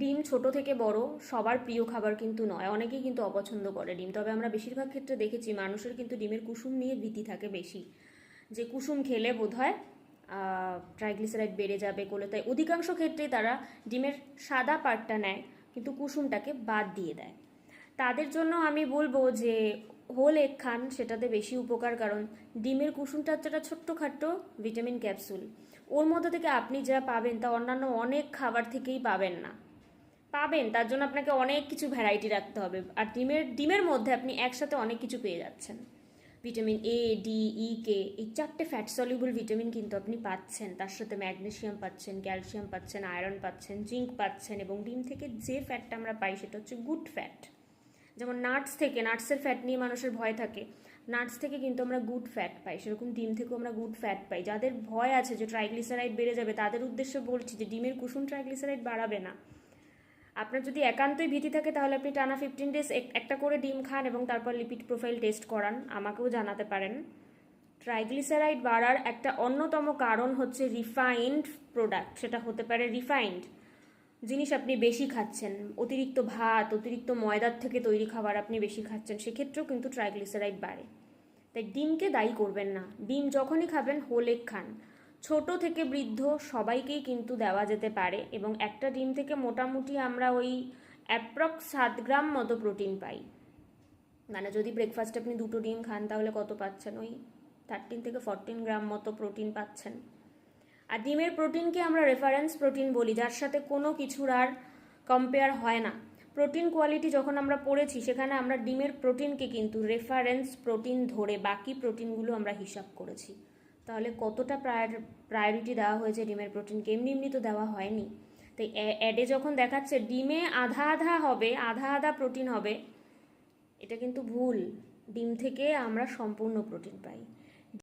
ডিম ছোট থেকে বড় সবার প্রিয় খাবার কিন্তু নয়, অনেকেই কিন্তু অপছন্দ করে ডিম। তবে আমরা বেশিরভাগ ক্ষেত্রে দেখেছি মানুষের কিন্তু ডিমের কুসুম নিয়ে ভীতি থাকে বেশি, যে কুসুম খেলে বোধহয় ট্রাইগ্লিসারাইড বেড়ে যাবে কোলে, তাই অধিকাংশ ক্ষেত্রেই তারা ডিমের সাদা পার্টটা নেয় কিন্তু কুসুমটাকে বাদ দিয়ে দেয়। তাদের জন্য আমি বলবো যে হোল এগ খান, সেটাতে বেশি উপকার। কারণ ডিমের কুসুমটা হচ্ছে একটা ছোট্টখাট্ট ভিটামিন ক্যাপসুল, ওর মধ্যে থেকে আপনি যা পাবেন তা অন্যান্য অনেক খাবার থেকেই পাবেন না। পাবেন, তার জন্য আপনাকে অনেক কিছু ভ্যারাইটি রাখতে হবে। আর ডিমের মধ্যে আপনি একসাথে অনেক কিছু পেয়ে যাচ্ছেন। ভিটামিন এ, ডি, ই, কে, এই 4টে ফ্যাট সলিউবল ভিটামিন কিন্তু আপনি পাচ্ছেন। তার সাথে ম্যাগনেসিয়াম পাচ্ছেন, ক্যালসিয়াম পাচ্ছেন, আয়রন পাচ্ছেন, জিঙ্ক পাচ্ছেন। এবং ডিম থেকে যে ফ্যাটটা আমরা পাই সেটা হচ্ছে গুড ফ্যাট। যেমন নাটসের ফ্যাট নিয়ে মানুষের ভয় থাকে, নাটস থেকে কিন্তু আমরা গুড ফ্যাট পাই, সেরকম ডিম থেকেও আমরা গুড ফ্যাট পাই। যাদের ভয় আছে যে ট্রাইগ্লিসারাইড বেড়ে যাবে তাদের উদ্দেশ্যে বলছি যে ডিমের কুসুম ট্রাইগ্লিসারাইড বাড়াবে না। আপনার যদি একান্তই ভীতি থাকে তাহলে আপনি টানা 15 ডেজ একটা করে ডিম খান এবং তারপর লিপিড প্রোফাইল টেস্ট করান, আমাকেও জানাতে পারেন। ট্রাইগ্লিসারাইড বাড়ার একটা অন্যতম কারণ হচ্ছে রিফাইন্ড প্রোডাক্ট। সেটা হতে পারে রিফাইন্ড জিনিস আপনি বেশি খাচ্ছেন, অতিরিক্ত ভাত, অতিরিক্ত ময়দার থেকে তৈরি খাবার আপনি বেশি খাচ্ছেন, সেক্ষেত্রেও কিন্তু ট্রাইগ্লিসারাইড বাড়ে। তাই ডিমকে দায়ী করবেন না। ডিম যখনই খাবেন হোল এগ খান। ছোট থেকে বৃদ্ধ সবাইকেই কিন্তু দেওয়া যেতে পারে এবং একটা ডিম থেকে মোটামুটি আমরা ওই অ্যাপ্রক্স 7 গ্রাম মতো প্রোটিন পাই। মানে যদি ব্রেকফাস্টে আপনি 2টো ডিম খান তাহলে কত পাচ্ছেন? ওই 13 থেকে 14 গ্রাম মতো প্রোটিন পাচ্ছেন। আর ডিমের প্রোটিনকে আমরা রেফারেন্স প্রোটিন বলি, যার সাথে কোনো কিছুর আর কম্পেয়ার হয় না। প্রোটিন কোয়ালিটি যখন আমরা পড়েছি সেখানে আমরা ডিমের প্রোটিনকে কিন্তু রেফারেন্স প্রোটিন ধরে বাকি প্রোটিনগুলো আমরা হিসাব করেছি। তাহলে কতটা প্রায়োরিটি দেওয়া হয়েছে ডিমের প্রোটিনকে, এমনি এমনি তো দেওয়া হয়নি। তাই অ্যাডে যখন দেখাচ্ছে ডিমে আধা আধা হবে, আধা আধা প্রোটিন হবে, এটা কিন্তু ভুল। ডিম থেকে আমরা সম্পূর্ণ প্রোটিন পাই।